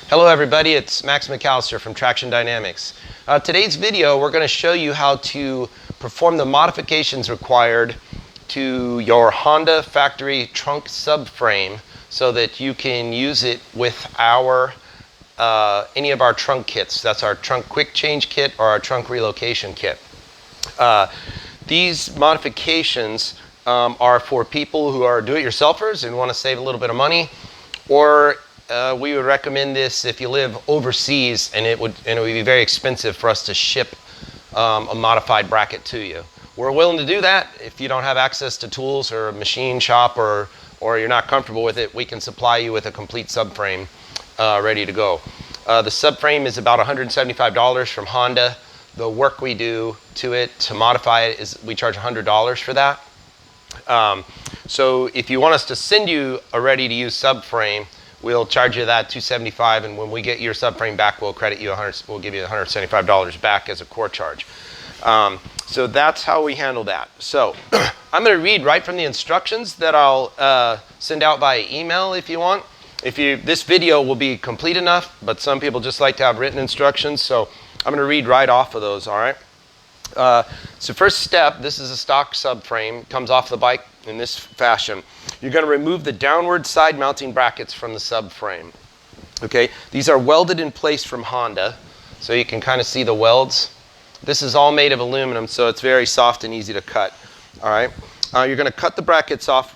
Hello everybody, it's Max McAllister from Traxxion Dynamics. Today's video we're going to show you how to perform the modifications required to your Honda factory trunk subframe so that you can use it with our any of our trunk kits. That's our trunk quick change kit or our trunk relocation kit. These modifications are for people who are do-it-yourselfers and want to save a little bit of money, or we would recommend this if you live overseas and it would be very expensive for us to ship a modified bracket to you. We're willing to do that. If you don't have access to tools or a machine shop or you're not comfortable with it, we can supply you with a complete subframe ready to go. The subframe is about $175 from Honda. The work we do to it to modify it is we charge $100 for that. So if you want us to send you a ready-to-use subframe, we'll charge you that $275, and when we get your subframe back, we'll credit you we'll give you $175 back as a core charge. So that's how we handle that. So I'm going to read right from the instructions that I'll send out via email if you want. This video will be complete enough, but some people just like to have written instructions, so I'm going to read right off of those, all right? So first step, this is a stock subframe, comes off the bike in this fashion. You're going to remove the downward side mounting brackets from the subframe. Okay, these are welded in place from Honda, so you can kind of see the welds. This is all made of aluminum, so it's very soft and easy to cut. All right, you're going to cut the brackets off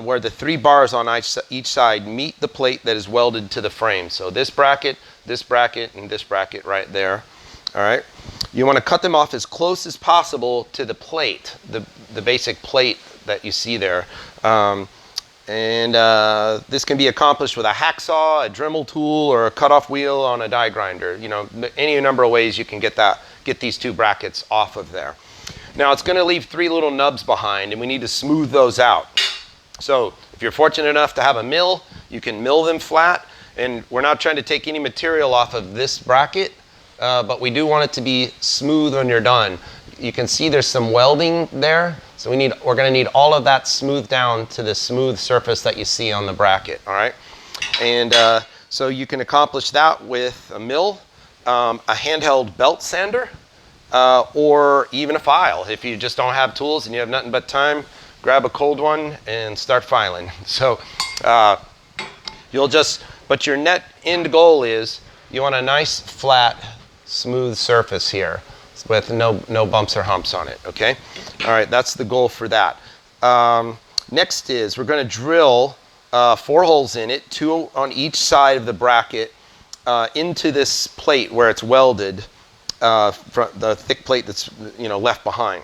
where the 3 bars on each side meet the plate that is welded to the frame. So this bracket, and this bracket right there. All right, you want to cut them off as close as possible to the plate, the basic plate that you see there. This can be accomplished with a hacksaw, a Dremel tool, or a cutoff wheel on a die grinder. You know, any number of ways you can get these 2 brackets off of there. Now it's going to leave 3 little nubs behind, and we need to smooth those out. So if you're fortunate enough to have a mill, you can mill them flat. And we're not trying to take any material off of this bracket, but we do want it to be smooth when you're done. You can see there's some welding there, so we're going to need all of that smoothed down to the smooth surface that you see on the bracket. All right, and so you can accomplish that with a mill, a handheld belt sander, or even a file. If you just don't have tools and you have nothing but time, grab a cold one and start filing. So but your net end goal is you want a nice flat smooth surface here with no bumps or humps on it, okay? All right, that's the goal for that. Next is we're going to drill 4 holes in it, 2 on each side of the bracket, into this plate where it's welded, the thick plate that's left behind.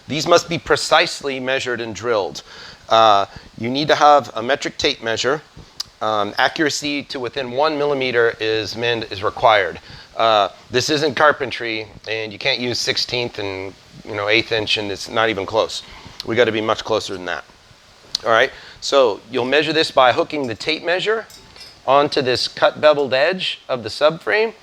These must be precisely measured and drilled. You need to have a metric tape measure. Accuracy to within 1 millimeter is required. This isn't carpentry, and you can't use 16th and 1/8 inch, and it's not even close. We got to be much closer than that. All right, so you'll measure this by hooking the tape measure onto this cut beveled edge of the subframe,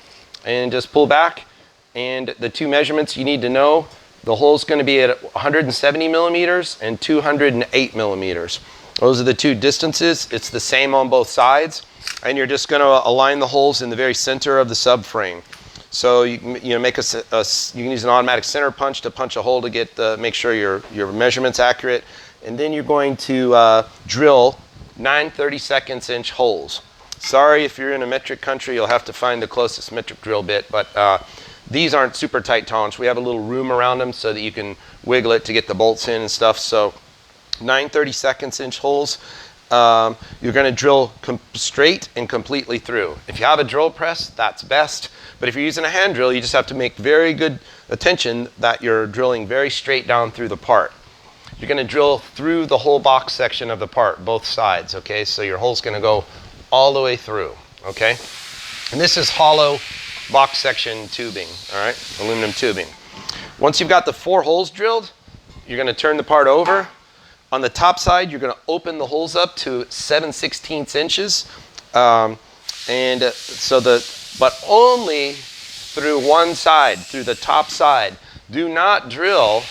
and just pull back. And the 2 measurements you need to know: the hole's going to be at 170 millimeters and 208 millimeters. Those are the 2 distances. It's the same on both sides. And you're just going to align the holes in the very center of the subframe. So you can use an automatic center punch to punch a hole to make sure your measurement's accurate. And then you're going to drill 9 32/2 holes. Sorry, if you're in a metric country, you'll have to find the closest metric drill bit. But these aren't super tight tolerance. We have a little room around them so that you can wiggle it to get the bolts in and stuff. So 9 32/2 holes. You're going to drill straight and completely through. If you have a drill press, that's best. But if you're using a hand drill, you just have to make very good attention that you're drilling very straight down through the part. You're going to drill through the whole box section of the part, both sides, okay? So your hole's going to go all the way through, okay? And this is hollow box section tubing, all right? Aluminum tubing. Once you've got the 4 holes drilled, you're going to turn the part over. On the top side, you're going to open the holes up to 7/16 inches, but only through one side, through the top side. Do not drill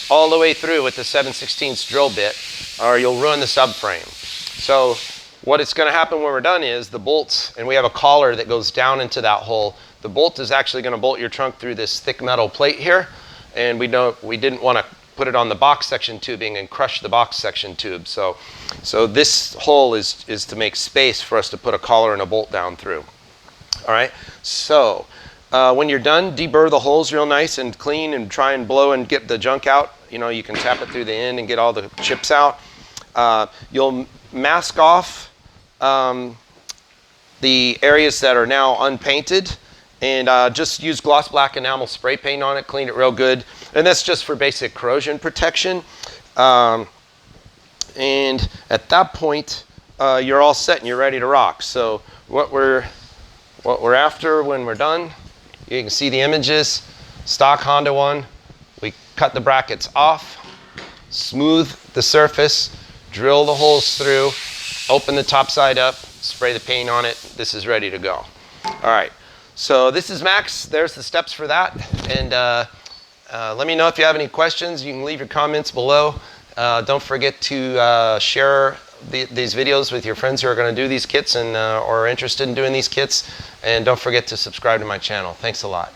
all the way through with the 7/16 drill bit, or you'll ruin the subframe. So what it's going to happen when we're done is the bolts, and we have a collar that goes down into that hole. The bolt is actually going to bolt your trunk through this thick metal plate here, and we didn't want to put it on the box section tubing and crush the box section tube. So this hole is to make space for us to put a collar and a bolt down through. All right, so when you're done, deburr the holes real nice and clean and try and blow and get the junk out. You know, you can tap it through the end and get all the chips out. You'll mask off the areas that are now unpainted, and just use gloss black enamel spray paint on it, clean it real good. And that's just for basic corrosion protection. And at that point, you're all set and you're ready to rock. So what we're after when we're done, you can see the images, stock Honda one. We cut the brackets off, smooth the surface, drill the holes through, open the top side up, spray the paint on it. This is ready to go. All right, so this is Max. There's the steps for that. And let me know if you have any questions. You can leave your comments below. Don't forget to share these videos with your friends who are going to do these kits and or are interested in doing these kits. And don't forget to subscribe to my channel. Thanks a lot.